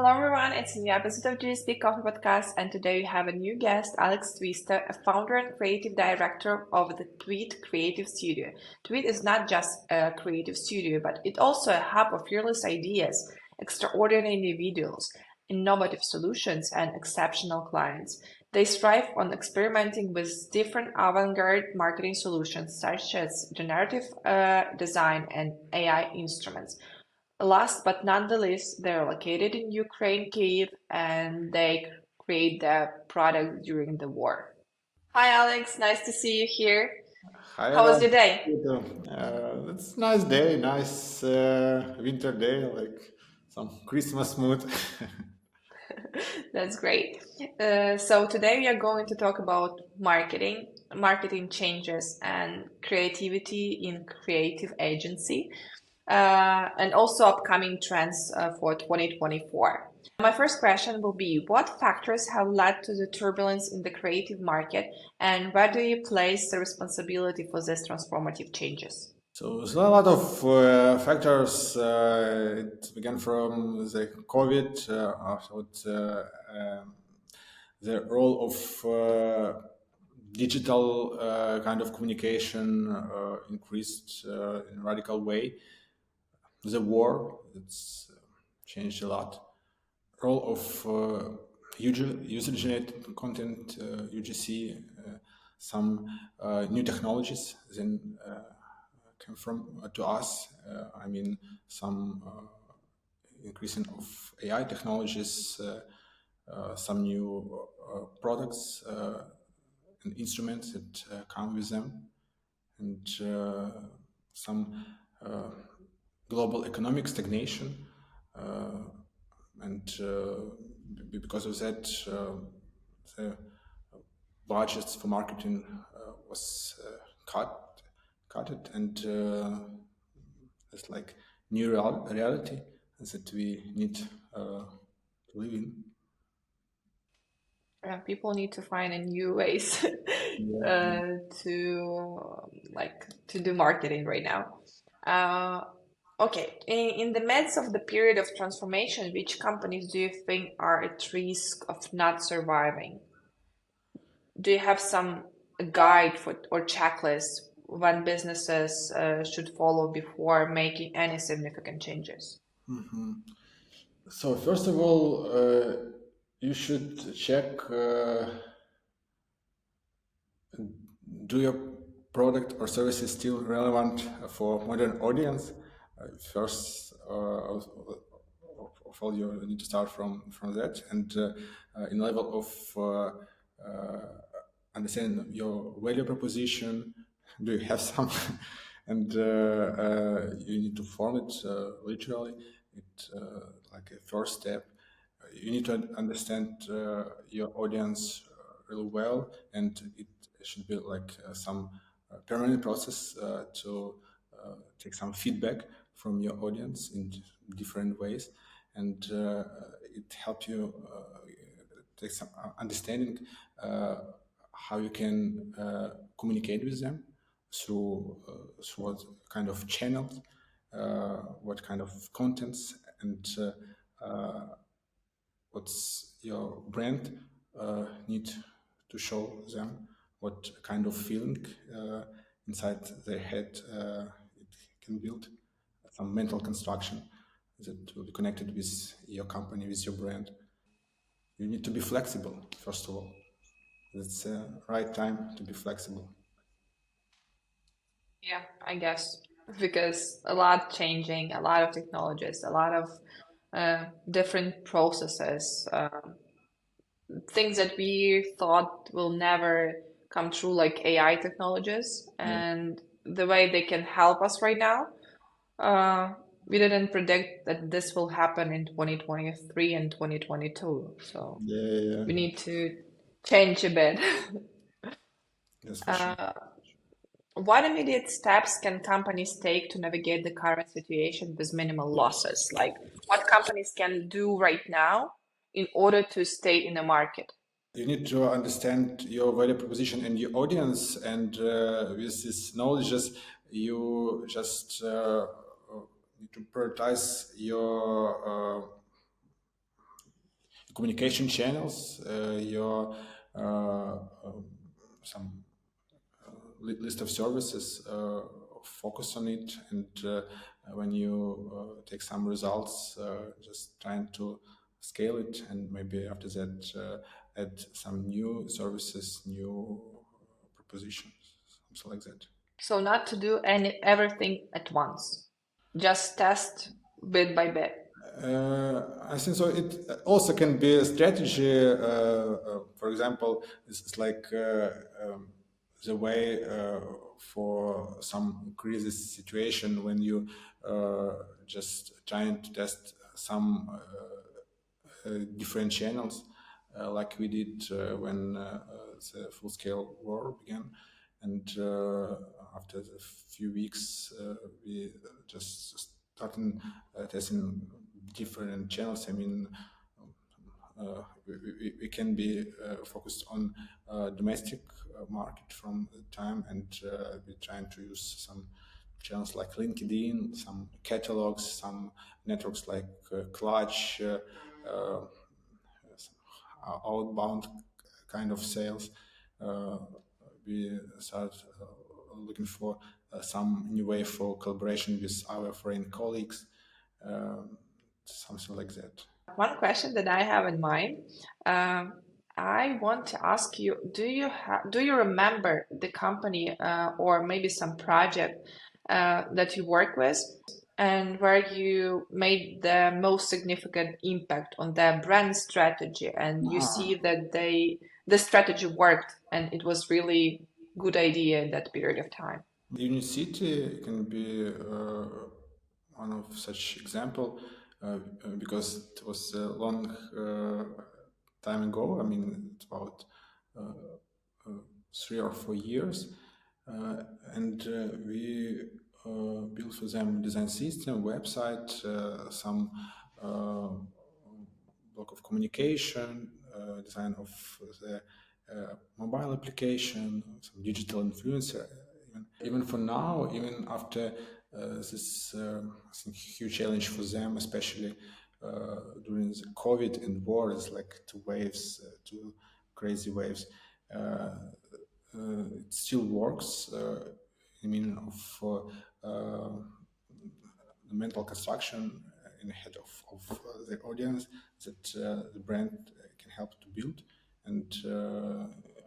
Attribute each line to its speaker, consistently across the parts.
Speaker 1: Hello everyone, it's a new episode of GSP Coffee Podcast, and today we have a new guest, Alex Twista, a founder and creative director of the Twid Creative Studio. Twid is not just a creative studio, but it's also a hub of fearless ideas, extraordinary individuals, innovative solutions, and exceptional clients. They strive on experimenting with different avant-garde marketing solutions such as generative design and AI instruments. Last but not the least, they're located in Ukraine, Kyiv, and they create the product during the war. Hi, Alex. Nice to see you here.
Speaker 2: Hi,
Speaker 1: How was
Speaker 2: Alex.
Speaker 1: your day?
Speaker 2: It's a nice day, nice winter day, like some Christmas mood.
Speaker 1: That's great. So today we are going to talk about marketing changes, and creativity in creative agency, and also upcoming trends for 2024. My first question will be, what factors have led to the turbulence in the creative market, and where do you place the responsibility for these transformative changes?
Speaker 2: So there's a lot of factors. It began from the COVID, afterwards, the role of digital kind of communication increased in a radical way. The war, it's changed a lot. Role of user-generated content, UGC, some new technologies then came from to us. I mean, some increasing of AI technologies, some new products and instruments that come with them, and some global economic stagnation. And because of that, the budgets for marketing was cut it, and it's like new reality that we need to live in.
Speaker 1: People need to find a new ways
Speaker 2: Yeah.
Speaker 1: to do marketing right now. Okay, in the midst of the period of transformation, which companies do you think are at risk of not surviving? Do you have some guide for or checklist when businesses should follow before making any significant changes?
Speaker 2: So first of all, you should check do your product or service is still relevant for modern audience. First of all, you need to start from that, and in level of understanding your value proposition, do you have some, and you need to form it literally. It like a first step. You need to understand your audience really well, and it should be like some permanent process to take some feedback from your audience in different ways, and it helps you take some understanding how you can communicate with them through what kind of channels, what kind of contents, and what's your brand need to show them, what kind of feeling inside their head it can build, some mental construction that will be connected with your company, with your brand. You need to be flexible, first of all. It's the right time to be flexible.
Speaker 1: Yeah, I guess because a lot changing, a lot of technologies, a lot of different processes, things that we thought will never come true, like AI technologies,
Speaker 2: Yeah,
Speaker 1: and the way they can help us right now. Uh, we didn't predict that this will happen in 2023 and 2022, so
Speaker 2: yeah, yeah.
Speaker 1: we need to change a bit.
Speaker 2: That's for sure.
Speaker 1: Uh, what immediate steps can companies take to navigate the current situation with minimal losses? Like what companies can do right now in order to stay in the market?
Speaker 2: You need to understand your value proposition and your audience, and with this knowledge, you just need to prioritize your communication channels, your some list of services, focus on it, and when you take some results, just trying to scale it, and maybe after that add some new services, new propositions, something like that.
Speaker 1: So not to do everything at once, just test bit by bit.
Speaker 2: I think so. It also can be a strategy. For example, it's like the way for some crisis situation when you just trying to test some different channels, like we did when the full-scale war began. And after a few weeks, we just started testing different channels. I mean, we can be focused on domestic market from the time, and we're trying to use some channels like LinkedIn, some catalogs, some networks like Clutch, outbound kind of sales. We start looking for some new way for collaboration with our foreign colleagues, something like that.
Speaker 1: One question that I have in mind, I want to ask you: do you remember the company or maybe some project that you work with, and where you made the most significant impact on their brand strategy, and you see that the strategy worked and it was really good idea in that period of time?
Speaker 2: Unicity can be one of such example because it was a long time ago. I mean, it's about 3 or 4 years, and we built for them design system, website, some block of communication, design of the mobile application, some digital influencer. Even for now, even after this I think huge challenge for them, especially during the COVID and war, is like two waves, two crazy waves. It still works. I mean, of the mental construction in the head of the audience that the brand can help to build, and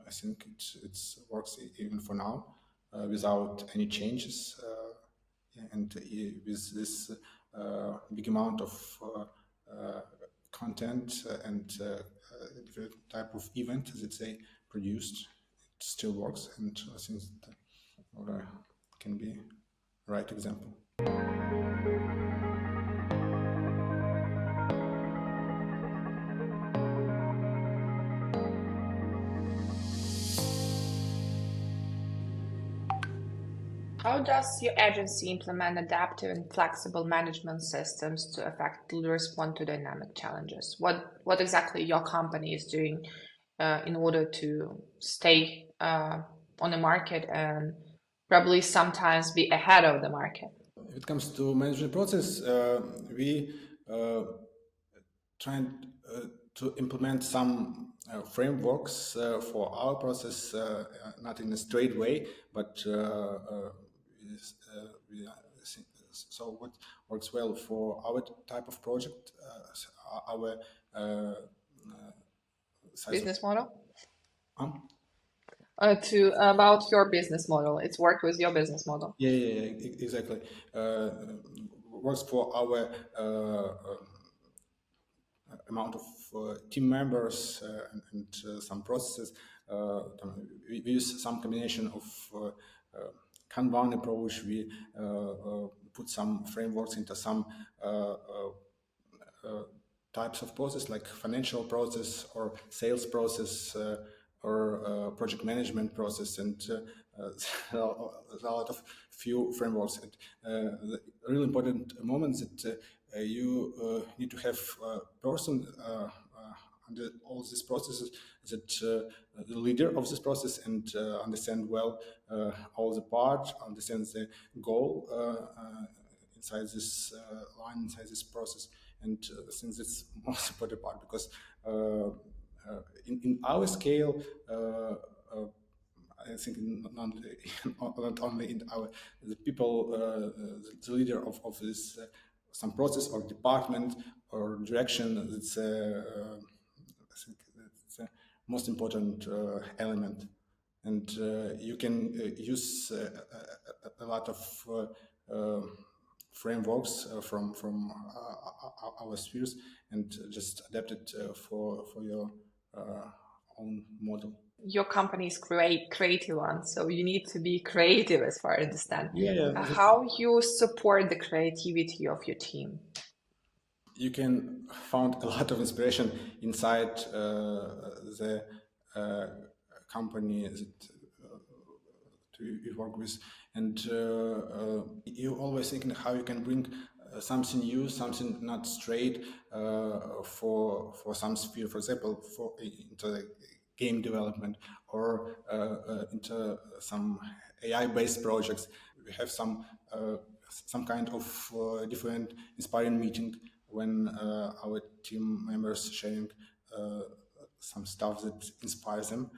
Speaker 2: I think it works even for now without any changes, and with this big amount of content and different type of event that they produced, it still works, and I think that can be a right example.
Speaker 1: How does your agency implement adaptive and flexible management systems to effectively respond to dynamic challenges? What exactly your company is doing in order to stay on the market and probably sometimes be ahead of the market?
Speaker 2: If it comes to management process, we trying to implement some frameworks for our process, not in a straight way, but so what works well for our type of project, our
Speaker 1: business model?
Speaker 2: Um?
Speaker 1: About your business model. It's worked with your business model.
Speaker 2: Yeah, exactly. Works for our amount of team members and some processes. We use some combination of Kanban approach. We put some frameworks into some types of process, like financial process or sales process or project management process, and a lot of few frameworks. And the really important moment that you need to have a person under all these processes that the leader of this process and understand well all the parts, understand the goal inside this line, inside this process. And I think that's the most important part, because in our scale, I think not only in our the people, the leader of this some process or department or direction. It's I think it's the most important element, and you can use a lot of frameworks from our spheres and just adapt it for your own model.
Speaker 1: Your company is creative one, so you need to be creative as far as I understand.
Speaker 2: Yeah,
Speaker 1: How you support the creativity of your team?
Speaker 2: you can find a lot of inspiration inside the company that you work with, and you always thinking how you can bring something new, something not straight for some sphere, for example, for into the game development or into some AI-based projects. We have some kind of different inspiring meeting when our team members sharing some stuff that inspires them,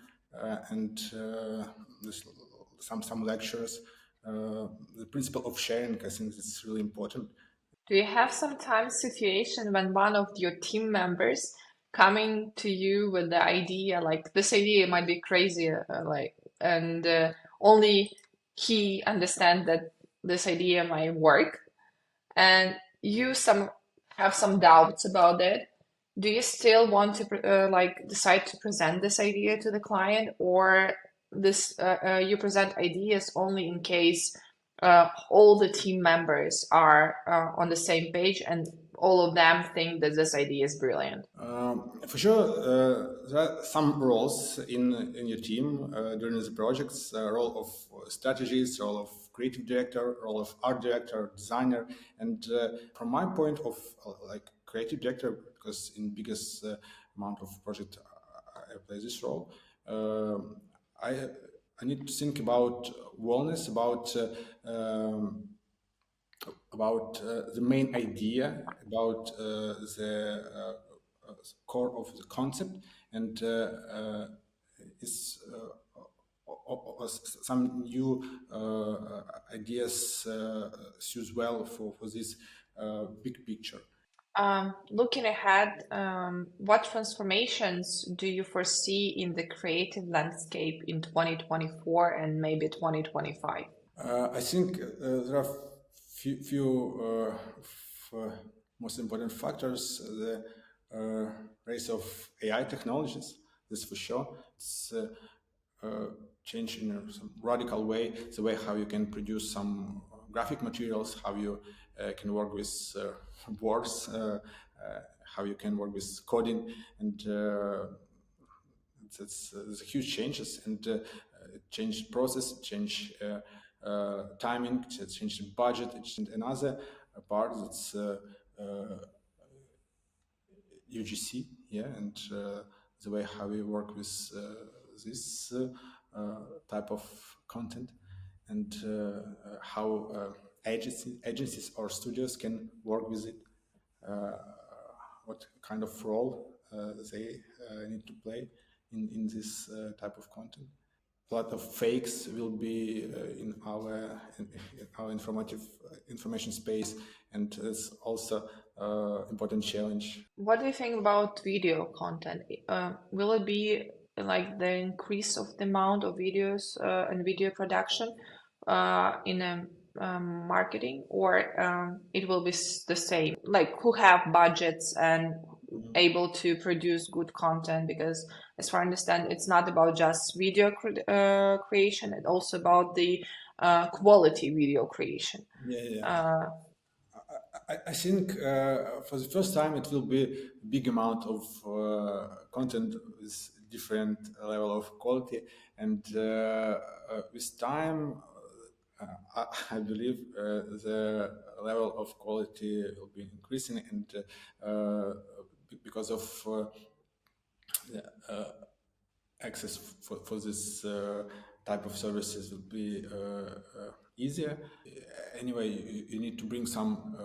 Speaker 2: and some lectures. The principle of sharing, I think, is really important.
Speaker 1: Do you have sometimes situation when one of your team members coming to you with the idea, like this idea might be crazy, and only he understands that this idea might work, and you have some doubts about it. Do you still want to decide to present this idea to the client, or this you present ideas only in case all the team members are on the same page and all of them think that this idea is brilliant?
Speaker 2: For sure, there are some roles in your team during the projects: role of strategist, role of creative director, role of art director, designer. And from my point of like creative director, because in biggest amount of project I play this role, I need to think about wellness, about the main idea, about the core of the concept, and is some new ideas suits well for this big picture.
Speaker 1: Looking ahead, what transformations do you foresee in the creative landscape in 2024 and maybe 2025?
Speaker 2: I think there are few most important factors. The rise of AI technologies, this for sure. It's change in some radical way the way how you can produce some graphic materials, how you can work with words, how you can work with coding, and it's huge changes, and it changed process, change timing, it changed the budget, it changed another part that's UGC, yeah, and the way how we work with this type of content, and how agencies or studios can work with it, what kind of role they need to play in this type of content. A lot of fakes will be in our information space, and it's also important challenge.
Speaker 1: What do you think about video content? Will it be like the increase of the amount of videos and video production in marketing, or it will be the same? Like who have budgets and able to produce good content? Because as far as I understand, it's not about just video creation, it's also about the quality video creation.
Speaker 2: Yeah. I think for the first time it will be a big amount of content with different level of quality, and with time I believe the level of quality will be increasing, and because of access for this type of services will be easier. Anyway, you need to bring some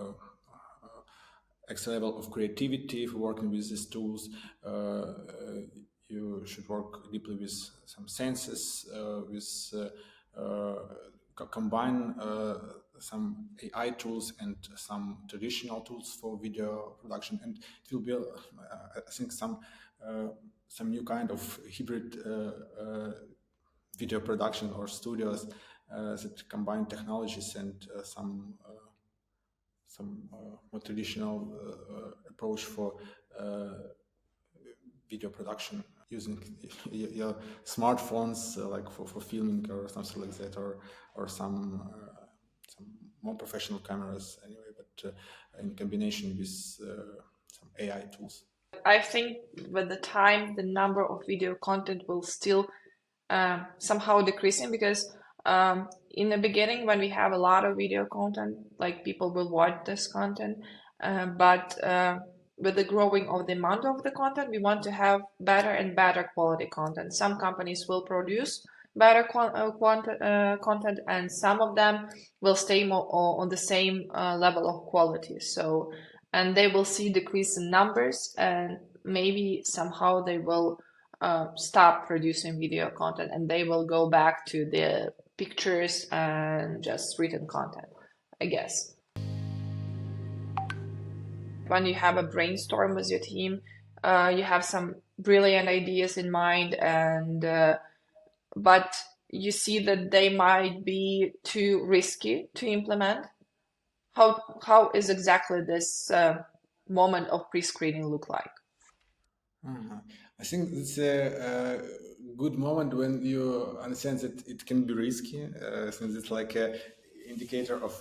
Speaker 2: extra level of creativity for working with these tools. You should work deeply with some senses, combine some AI tools and some traditional tools for video production, and it will be, I think, some new kind of hybrid video production or studios that combine technologies and some more traditional approach for video production using your smartphones, like for filming or something like that, or some more professional cameras anyway, but in combination with some AI tools.
Speaker 1: I think with the time, the number of video content will still somehow decreasing, because in the beginning, when we have a lot of video content, like people will watch this content, but with the growing of the amount of the content, we want to have better and better quality content. Some companies will produce better content, and some of them will stay more on the same level of quality. So, and they will see decrease in numbers, and maybe somehow they will stop producing video content, and they will go back to the pictures and just written content, I guess. When you have a brainstorm with your team, you have some brilliant ideas in mind, and but you see that they might be too risky to implement. How is exactly this moment of pre-screening look like?
Speaker 2: I think it's a good moment when you understand that it can be risky, since it's like a indicator of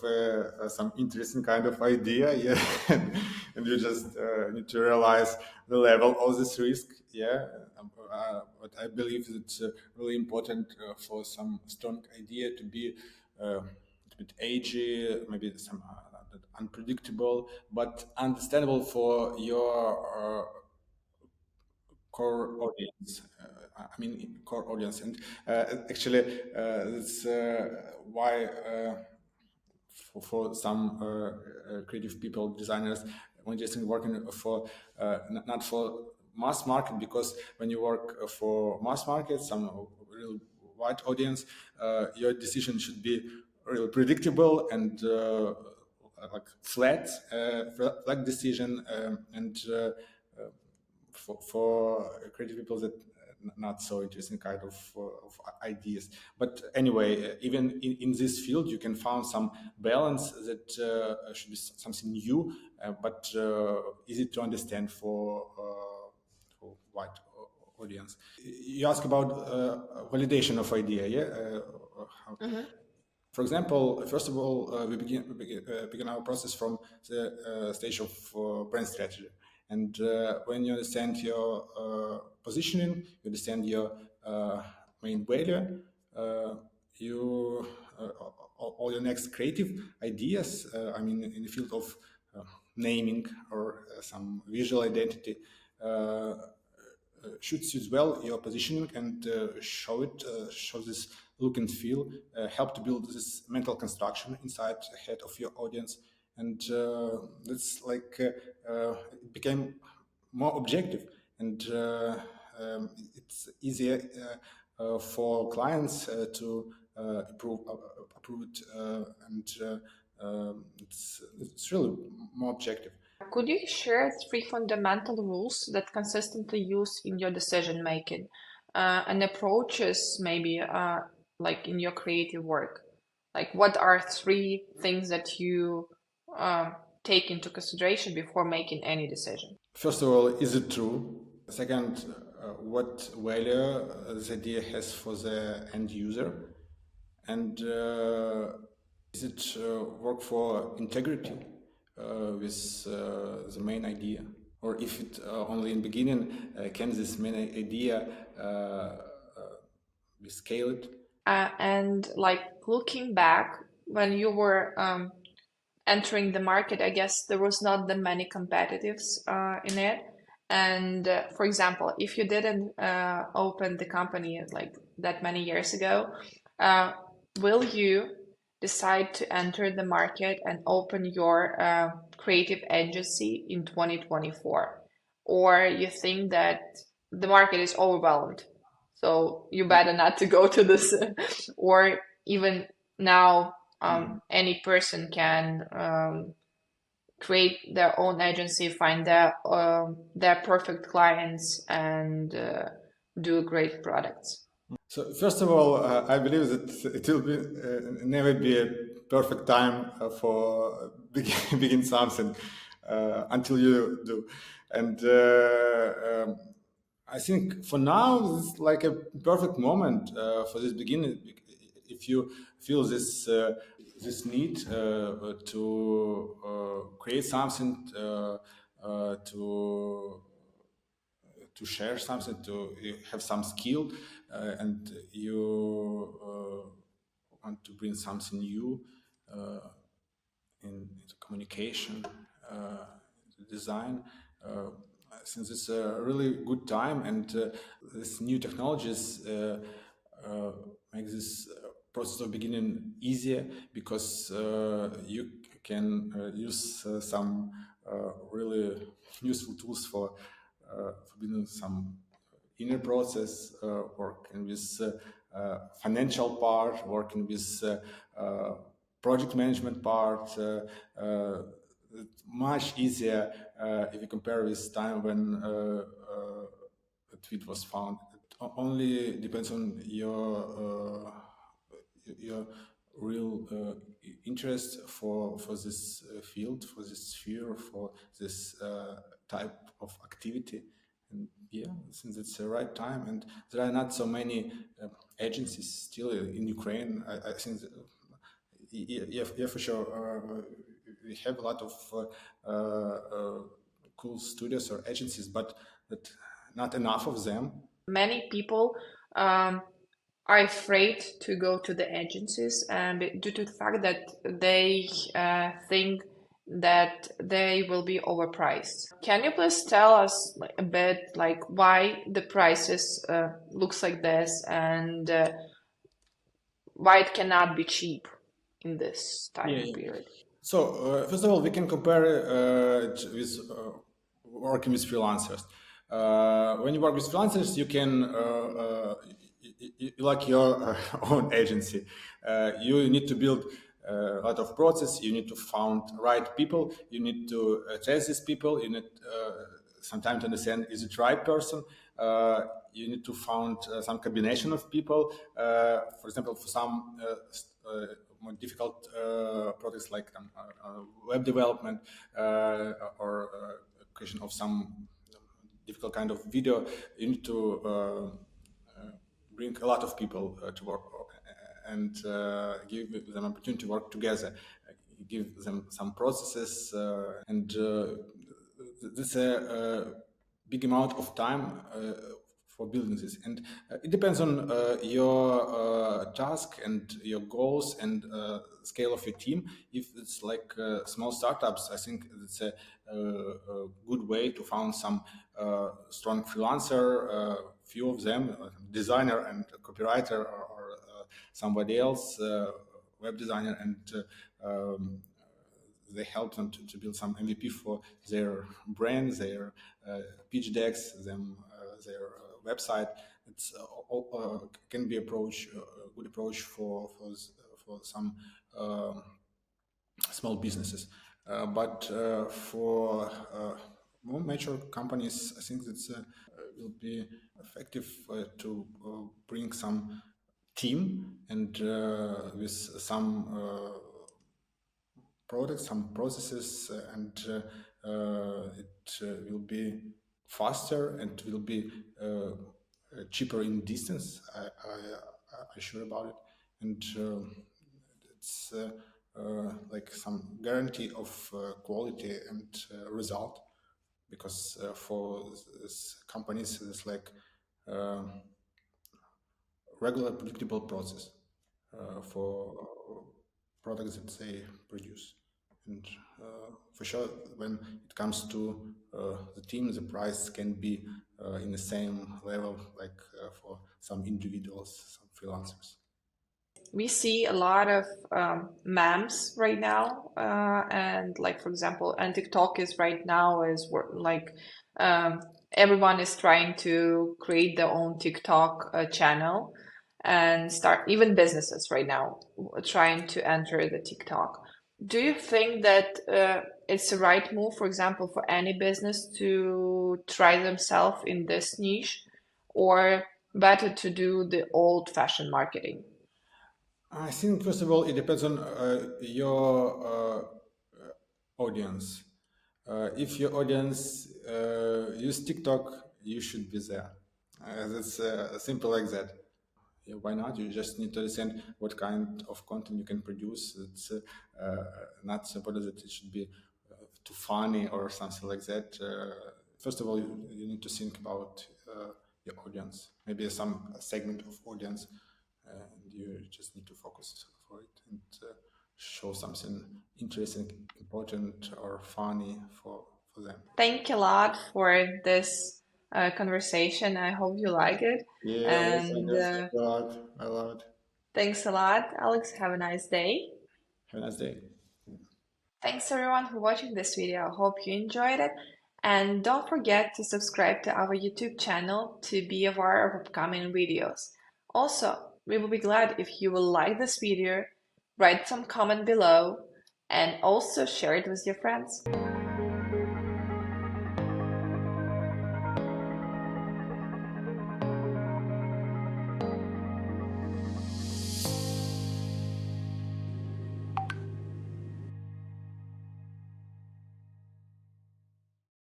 Speaker 2: some interesting kind of idea, yeah, and you just need to realize the level of this risk, yeah. But I believe it's really important for some strong idea to be a bit edgy, maybe some unpredictable, but understandable for your core audience. I mean, core audience, and actually, that's why for some creative people, designers, when just working for not for mass market, because when you work for mass market, some real wide audience, your decision should be really predictable and like flat decision, and for creative people that not so interesting kind of ideas. But anyway, even in this field, you can find some balance that should be something new, but easy to understand for wide audience. You ask about validation of idea, yeah? For example, first of all, we begin our process from the stage of brand strategy. And when you understand your positioning, you understand your main value, you all your next creative ideas, I mean, in the field of naming or some visual identity, should suit well your positioning and show this look and feel, help to build this mental construction inside the head of your audience, and that's like it became more objective, and it's easier for clients to approve it, and it's really more objective.
Speaker 1: Could you share 3 fundamental rules that consistently use in your decision making and approaches, maybe like in your creative work? Like, what are 3 things that you take into consideration before making any decision?
Speaker 2: First of all, is it true? Second, what value this idea has for the end user? And is it work for integrity with the main idea? Or if it only in beginning, can this main idea be scaled?
Speaker 1: And like looking back, when you were entering the market, I guess there was not that many competitors in it. And for example, if you didn't open the company like that many years ago, will you decide to enter the market and open your creative agency in 2024? Or you think that the market is overwhelmed, so you better not to go to this, or even now, any person can create their own agency, find their perfect clients, and do great products.
Speaker 2: So first of all, I believe that it will be never be a perfect time for begin something until you do, and I think for now it's like a perfect moment for this beginning. If you feel this need to create something, to share something, to have some skill, and you want to bring something new into communication, design. Since it's a really good time, and this new technologies make this process of beginning easier, because you can use some really useful tools for building some inner process, working with financial part, working with project management part. It's much easier if you compare with time when Twid was found. It only depends on your real interest for this field, for this sphere, for this type of activity. And yeah, since it's the right time, and there are not so many agencies still in Ukraine, I think that, yeah, for sure, we have a lot of cool studios or agencies, but not enough of them.
Speaker 1: Many people are afraid to go to the agencies, and due to the fact that they think that they will be overpriced. Can you please tell us a bit like why the prices looks like this, and why it cannot be cheap in this time period?
Speaker 2: So first of all, we can compare it with working with freelancers. When you work with freelancers, you can like your own agency. You need to build a lot of process. You need to find right people. You need to test these people. You need sometimes to understand, is it right person. You need to find some combination of people. For example, for some more difficult projects like web development, or creation of some difficult kind of video, you need to bring a lot of people to work, and give them opportunity to work together, give them some processes, and this is a big amount of time for building this. And it depends on your task and your goals and scale of your team. If it's like small startups, I think it's a good way to find some strong freelancer, few of them, designer and copywriter, or somebody else, web designer, and they help them to build some MVP for their brand, their pitch decks, their website. It's can be a good approach for some small businesses. But for more mature companies, I think it will be effective to bring some team, and with some products, some processes, and it will be faster and will be cheaper in distance. I'm sure about it, and it's like some guarantee of quality and result, because for this companies it's like regular predictable process for products that they produce. And for sure, when it comes to the team, the price can be in the same level like for some individuals, some freelancers.
Speaker 1: we see a lot of memes right now, and like for example, and TikTok is right now is like um, everyone is trying to create their own TikTok channel and start even businesses right now trying to enter the TikTok. Do you think that it's the right move, for example, for any business to try themselves in this niche, or better to do the old-fashioned marketing?
Speaker 2: I think first of all, it depends on your audience. If your audience use TikTok, you should be there. That's simple like that. Yeah, why not? You just need to understand what kind of content you can produce. It's not simple that it should be too funny or something like that. First of all, you need to think about your audience, maybe some segment of audience, and you just need to focus for it and show something interesting, important, or funny for them.
Speaker 1: Thank you a lot for this conversation. I hope you like it.
Speaker 2: Yeah,
Speaker 1: And
Speaker 2: thank you a lot. A lot.
Speaker 1: thanks a lot, Alex. Have a nice day.
Speaker 2: Have a nice day.
Speaker 1: Thanks everyone for watching this video. I hope you enjoyed it. And don't forget to subscribe to our YouTube channel to be aware of upcoming videos. Also, we will be glad if you will like this video, write some comment below, and also share it with your friends.